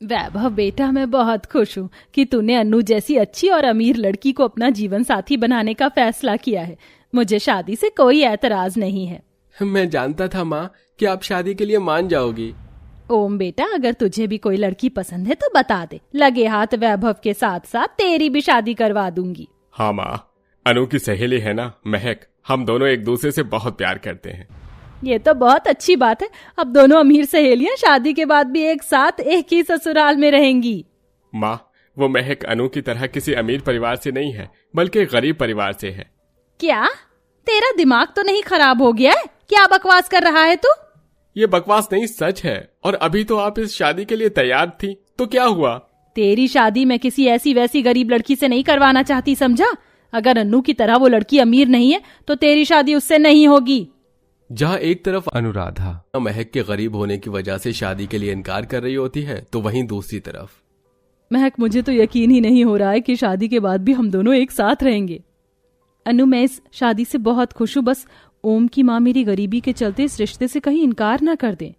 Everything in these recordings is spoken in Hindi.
वैभव बेटा, मैं बहुत खुश हूँ कि तूने अन्नू जैसी अच्छी और अमीर लड़की को अपना जीवन साथी बनाने का फैसला किया है। मुझे शादी से कोई एतराज नहीं है। मैं जानता था माँ कि आप शादी के लिए मान जाओगी। ओम बेटा, अगर तुझे भी कोई लड़की पसंद है तो बता दे, लगे हाथ वैभव के साथ साथ तेरी भी शादी करवा दूंगी। हाँ माँ, अनु की सहेली है ना महक, हम दोनों एक दूसरे से बहुत प्यार करते हैं। ये तो बहुत अच्छी बात है। अब दोनों अमीर सहेलियां शादी के बाद भी एक साथ एक ही ससुराल में रहेंगी। माँ, वो महक अनु की तरह किसी अमीर परिवार से नहीं है, बल्कि गरीब परिवार से है। क्या तेरा दिमाग तो नहीं खराब हो गया है? क्या बकवास कर रहा है तू? ये बकवास नहीं, सच है। और अभी तो आप इस शादी के लिए तैयार थी, तो क्या हुआ? तेरी शादी मैं किसी ऐसी वैसी गरीब लड़की से नहीं करवाना चाहती, समझा? अगर अन्नू की तरह वो लड़की अमीर नहीं है तो तेरी शादी उससे नहीं होगी। जहाँ एक तरफ अनुराधा महक के गरीब होने की वजह से शादी के लिए इनकार कर रही होती है, तो वहीं दूसरी तरफ महक, मुझे तो यकीन ही नहीं हो रहा है कि शादी के बाद भी हम दोनों एक साथ रहेंगे। अनु, मैं इस शादी से बहुत खुश हूँ, बस ओम की माँ मेरी गरीबी के चलते इस रिश्ते से कहीं इनकार ना कर दे।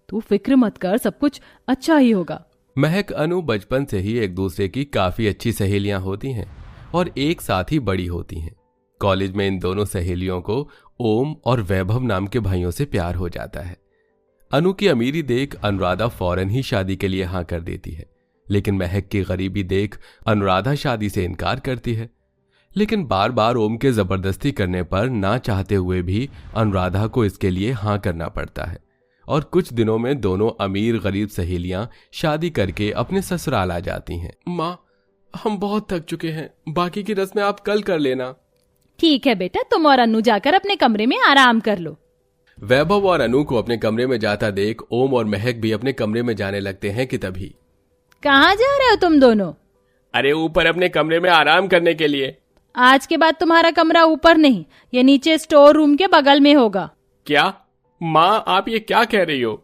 तू फिक्र मत कर, सब कुछ अच्छा ही होगा। महक अनु बचपन से ही एक दूसरे की काफी अच्छी सहेलियां होती हैं और एक साथ ही बड़ी होती हैं। कॉलेज में इन दोनों सहेलियों को ओम और वैभव नाम के भाइयों से प्यार हो जाता है। अनु की अमीरी देख अनुराधा फौरन ही शादी के लिए हाँ कर देती है, लेकिन महक की गरीबी देख अनुराधा शादी से इनकार करती है। लेकिन बार बार ओम के जबरदस्ती करने पर ना चाहते हुए भी अनुराधा को इसके लिए हाँ करना पड़ता है और कुछ दिनों में दोनों अमीर गरीब सहेलियां शादी करके अपने ससुराल आ जाती हैं। माँ, हम बहुत थक चुके हैं, बाकी की रस्में आप कल कर लेना। ठीक है बेटा, तुम और अनु जाकर अपने कमरे में आराम कर लो। वैभव और अनु को अपने कमरे में जाता देख ओम और महक भी अपने कमरे में जाने लगते हैं कि तभी। कहाँ जा रहे हो तुम दोनों? अरे ऊपर अपने कमरे में आराम करने के लिए। आज के बाद तुम्हारा कमरा ऊपर नहीं, ये नीचे स्टोर रूम के बगल में होगा। क्या माँ, आप ये क्या कह रही हो?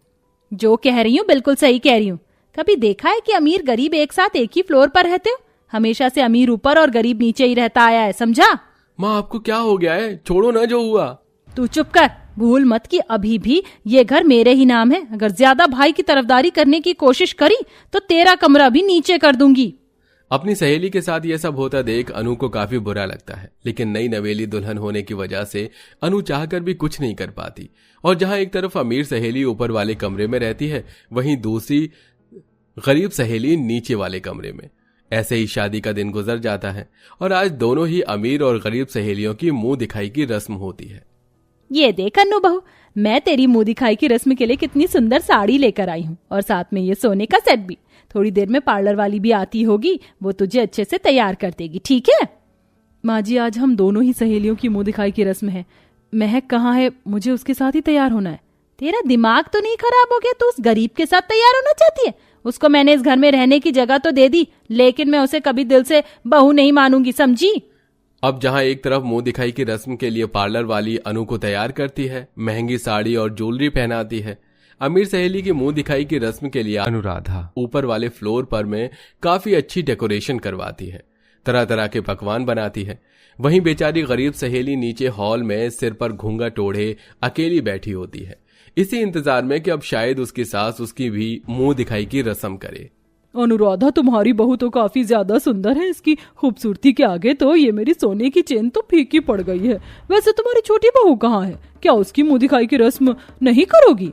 जो कह रही हूँ बिल्कुल सही कह रही हूँ। कभी देखा है कि अमीर गरीब एक साथ एक ही फ्लोर पर रहते हो? हमेशा से अमीर ऊपर और गरीब नीचे ही रहता आया है, समझा? माँ, आपको क्या हो गया है? छोड़ो ना जो हुआ। तू चुप कर, भूल मत कि अभी भी ये घर मेरे ही नाम है। अगर ज्यादा भाई की तरफदारी करने की कोशिश करी तो तेरा कमरा भी नीचे कर दूंगी। अपनी सहेली के साथ यह सब होता देख अनु को काफी बुरा लगता है, लेकिन नई नवेली दुल्हन होने की वजह से अनु चाहकर भी कुछ नहीं कर पाती। और जहां एक तरफ अमीर सहेली ऊपर वाले कमरे में रहती है, वहीं दूसरी गरीब सहेली नीचे वाले कमरे में। ऐसे ही शादी का दिन गुजर जाता है और आज दोनों ही अमीर और गरीब सहेलियों की मुंह दिखाई की रस्म होती है। ये देख अनु बहू, मैं तेरी मुंह दिखाई की रस्म के लिए कितनी सुंदर साड़ी लेकर आई हूँ, और साथ में ये सोने का सेट भी। थोड़ी देर में पार्लर वाली भी आती होगी, वो तुझे अच्छे से तैयार कर देगी, ठीक है? माँ जी, आज हम दोनों ही सहेलियों की मुंह दिखाई की रस्म है। महक कहाँ है? मुझे उसके साथ ही तैयार होना है। तेरा दिमाग तो नहीं खराब हो गया? तू उस गरीब के साथ तैयार होना चाहती है? उसको मैंने इस घर में रहने की जगह तो दे दी, लेकिन मैं उसे कभी दिल से बहू नहीं मानूंगी, समझी? अब जहां एक तरफ मुंह दिखाई की रस्म के लिए पार्लर वाली अनु को तैयार करती है, महंगी साड़ी और ज्वेलरी पहनाती है, अमीर सहेली की मुंह दिखाई की रस्म के लिए अनुराधा ऊपर वाले फ्लोर पर में काफी अच्छी डेकोरेशन करवाती है, तरह तरह के पकवान बनाती है। वहीं बेचारी गरीब सहेली नीचे हॉल में सिर पर घूंघट ओढ़े अकेली बैठी होती है, इसी इंतजार में कि अब शायद उसकी सास उसकी भी मुंह दिखाई की रस्म करे। अनुराधा, तुम्हारी बहू तो काफी ज्यादा सुंदर है। इसकी खूबसूरती के आगे तो ये मेरी सोने की चेन तो फीकी पड़ गई है। वैसे तुम्हारी छोटी बहू कहाँ है? क्या उसकी मुंह दिखाई की रस्म नहीं करोगी?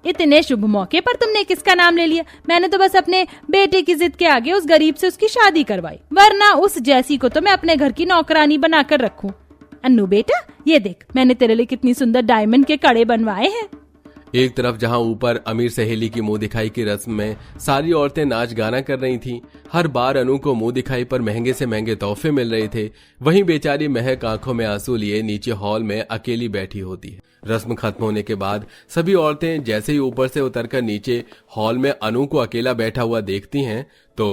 इतने शुभ मौके पर तुमने किसका नाम ले लिया? मैंने तो बस अपने बेटे की जिद के आगे उस गरीब से उसकी शादी करवाई, वरना उस जैसी को तो मैं अपने घर की नौकरानी बनाकर रखूं। अन्नू बेटा, ये देख, मैंने तेरे लिए कितनी सुंदर डायमंड के कड़े बनवाए हैं। एक तरफ जहां ऊपर अमीर सहेली की मुंह दिखाई की रस्म में सारी औरतें नाच गाना कर रही थीं, हर बार अनु को मुंह दिखाई पर महंगे से महंगे तोहफे मिल रहे थे, वहीं बेचारी महक आंखों में आंसू लिए नीचे हॉल में अकेली बैठी होती है। रस्म खत्म होने के बाद सभी औरतें जैसे ही ऊपर से उतरकर नीचे हॉल में अनु को अकेला बैठा हुआ देखती हैं तो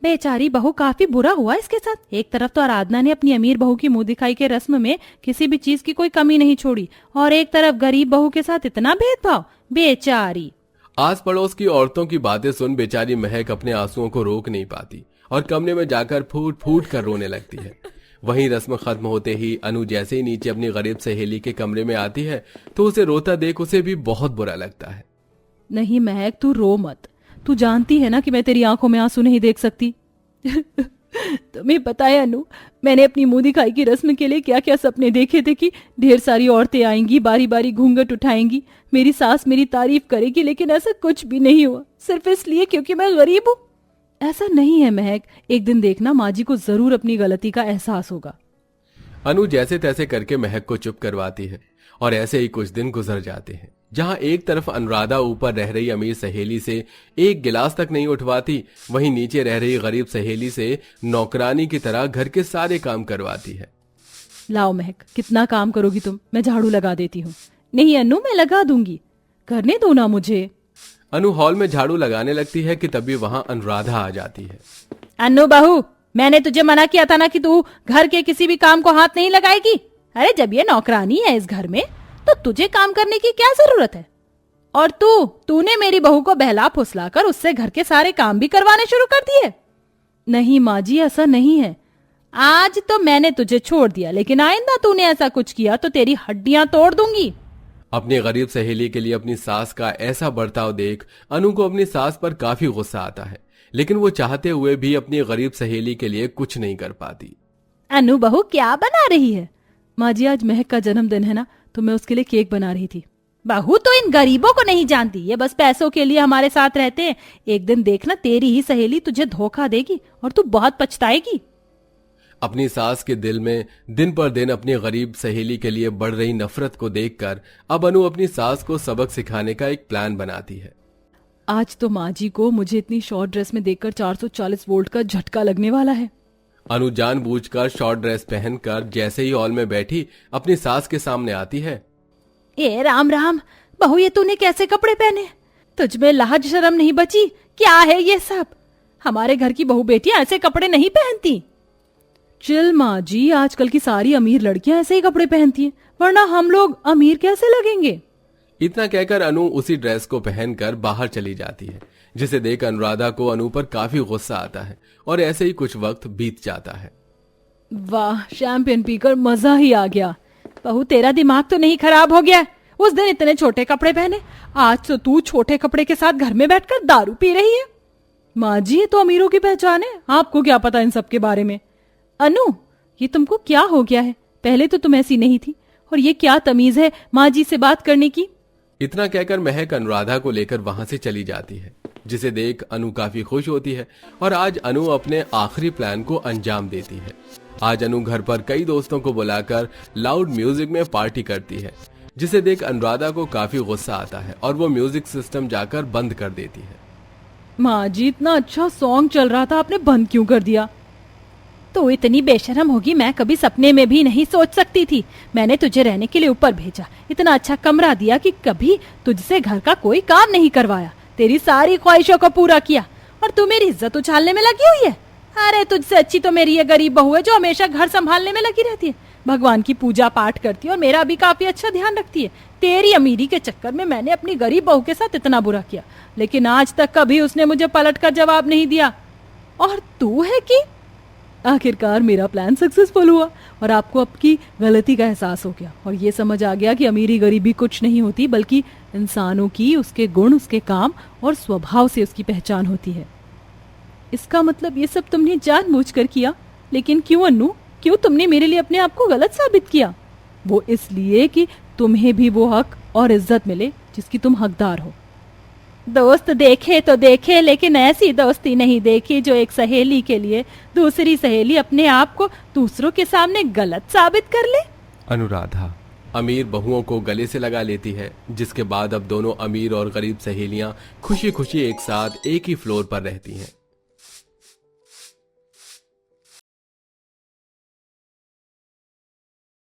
बेचारी बहू, काफी बुरा हुआ इसके साथ। एक तरफ तो आराधना ने अपनी अमीर बहू की मुंह दिखाई के रस्म में किसी भी चीज की कोई कमी नहीं छोड़ी, और एक तरफ गरीब बहू के साथ इतना भेदभाव। बेचारी। आस पड़ोस की औरतों की बातें सुन बेचारी महक अपने आंसुओं को रोक नहीं पाती और कमरे में जाकर फूट फूट कर रोने लगती है। वहीं रस्म खत्म होते ही अनु जैसे ही नीचे अपनी गरीब सहेली के कमरे में आती है तो उसे रोता देख उसे भी बहुत बुरा लगता है। नहीं महक, तू रो मत। तू जानती है ना कि मैं तेरी आंखों में आंसू नहीं देख सकती। तुम्हें पता है अनु, मैंने अपनी मुंह दिखाई की रस्म के लिए क्या क्या सपने देखे थे कि ढेर सारी औरतें आएंगी, बारी बारी घूंघट उठाएंगी, मेरी सास मेरी तारीफ करेगी, लेकिन ऐसा कुछ भी नहीं हुआ, सिर्फ इसलिए क्योंकि मैं गरीब हूँ। ऐसा नहीं है महक, एक दिन देखना माँ जी को जरूर अपनी गलती का एहसास होगा। अनु जैसे तैसे करके महक को चुप करवाती है और ऐसे ही कुछ दिन गुजर जाते हैं, जहां एक तरफ अनुराधा ऊपर रह रही अमीर सहेली से एक गिलास तक नहीं उठवाती, वहीं नीचे रह रही गरीब सहेली से नौकरानी की तरह घर के सारे काम करवाती है। लाओ महक, कितना काम करोगी तुम, मैं झाड़ू लगा देती हूँ। नहीं अनु, मैं लगा दूंगी, करने दो ना मुझे। अनु हॉल में झाड़ू लगाने लगती है कि तभी वहां अनुराधा आ जाती है। अनु बहू, मैंने तुझे मना किया था ना कि तू घर के किसी भी काम को हाथ नहीं लगाएगी। अरे जब ये नौकरानी है इस घर में तो तुझे काम करने की क्या जरूरत है? और तूने मेरी बहू को बहला फुसला कर उससे घर के सारे काम भी करवाने शुरू कर दिए। नहीं माँ जी, ऐसा नहीं है। आज तो मैंने तुझे छोड़ दिया, लेकिन आइंदा तूने ऐसा कुछ किया तो तेरी हड्डियां तोड़ दूंगी। अपनी गरीब सहेली के लिए अपनी सास का ऐसा बर्ताव देख अनु को अपनी सास पर काफी गुस्सा आता है, लेकिन वो चाहते हुए भी अपनी गरीब सहेली के लिए कुछ नहीं कर पाती। अनु बहू क्या बना रही है? माँ जी, आज महक का जन्मदिन है ना, तो मैं उसके लिए केक बना रही थी। बहू तो इन गरीबों को नहीं जानती, ये बस पैसों के लिए हमारे साथ रहते हैं। एक दिन देखना तेरी ही सहेली तुझे धोखा देगी और तू बहुत पछताएगी। अपनी सास के दिल में दिन पर दिन अपनी गरीब सहेली के लिए बढ़ रही नफरत को देखकर अब अनु अपनी सास को सबक सिखाने का एक प्लान बनाती है। आज तो माँ जी को मुझे इतनी शॉर्ट ड्रेस में देखकर 440 वोल्ट का झटका लगने वाला है। अनु जानबूझकर शॉर्ट ड्रेस पहनकर जैसे ही हॉल में बैठी अपनी सास के सामने आती है। ए राम राम बहू, ये तूने कैसे कपड़े पहने? तुझ में लाज शर्म नहीं बची? क्या है ये सब? हमारे घर की बहू बेटियां ऐसे कपड़े नहीं पहनती। चिल माँ जी, आजकल की सारी अमीर लड़कियां ऐसे ही कपड़े पहनती हैं, वरना हम लोग अमीर कैसे लगेंगे? इतना कहकर अनु उसी ड्रेस को पहनकर बाहर चली जाती है, जिसे देख अनुराधा को अनु पर काफी गुस्सा आता है और ऐसे ही कुछ वक्त बीत जाता है। वाह, शैंपेन पीकर मजा ही आ गया। बहू, तेरा दिमाग तो नहीं खराब हो गया? उस दिन इतने छोटे कपड़े पहने, आज तो तू छोटे कपड़े के साथ घर में बैठकर दारू पी रही है। माँ जी, ये तो अमीरों की पहचान है, आपको क्या पता इन सब के बारे में? अनु, ये तुमको क्या हो गया है? पहले तो तुम ऐसी नहीं थी, और ये क्या तमीज है माँ जी से बात करने की? इतना कहकर महक अनुराधा को लेकर वहां से चली जाती है, जिसे देख अनु काफी खुश होती है और आज अनु अपने आखिरी प्लान को अंजाम देती है। आज अनु घर पर कई दोस्तों को बुलाकर लाउड म्यूजिक में पार्टी करती है, जिसे देख अनुराधा को काफी गुस्सा आता है और वो म्यूजिक सिस्टम जाकर बंद कर देती है। माँ जी, इतना अच्छा सॉन्ग चल रहा था, आपने बंद क्यों कर दिया? तो इतनी बेशरम होगी, मैं कभी सपने में भी नहीं सोच सकती थी। मैंने तुझे रहने के लिए ऊपर भेजा, इतना अच्छा कमरा दिया कि कभी तुझसे घर का कोई काम नहीं करवाया, तेरी सारी ख्वाहिशों को पूरा किया, और तू मेरी इज्जत उछालने में लगी हुई है। अरे तुझसे अच्छी तो मेरी ये गरीब बहू है जो हमेशा घर संभालने में लगी रहती है, भगवान की पूजा पाठ करती है और मेरा भी काफी अच्छा ध्यान रखती है। तेरी अमीरी के चक्कर में मैंने अपनी गरीब बहू के साथ इतना बुरा किया, लेकिन आज तक कभी उसने मुझे पलट कर जवाब नहीं दिया। और तू है कि आखिरकार मेरा प्लान सक्सेसफुल हुआ और आपको आपकी गलती का एहसास हो गया और ये समझ आ गया कि अमीरी गरीबी कुछ नहीं होती, बल्कि इंसानों की उसके गुण, उसके काम और स्वभाव से उसकी पहचान होती है। इसका मतलब ये सब तुमने जानबूझकर किया, लेकिन क्यों अनु? क्यों तुमने मेरे लिए अपने आप को गलत साबित किया? वो इसलिए कि तुम्हें भी वो हक और इज्जत मिले जिसकी तुम हकदार हो। दोस्त देखे तो देखे, लेकिन ऐसी दोस्ती नहीं देखी जो एक सहेली के लिए दूसरी सहेली अपने आप को दूसरों के सामने गलत साबित कर ले। अनुराधा अमीर बहुओं को गले से लगा लेती है, जिसके बाद अब दोनों अमीर और गरीब सहेलियां खुशी खुशी एक साथ एक ही फ्लोर पर रहती हैं।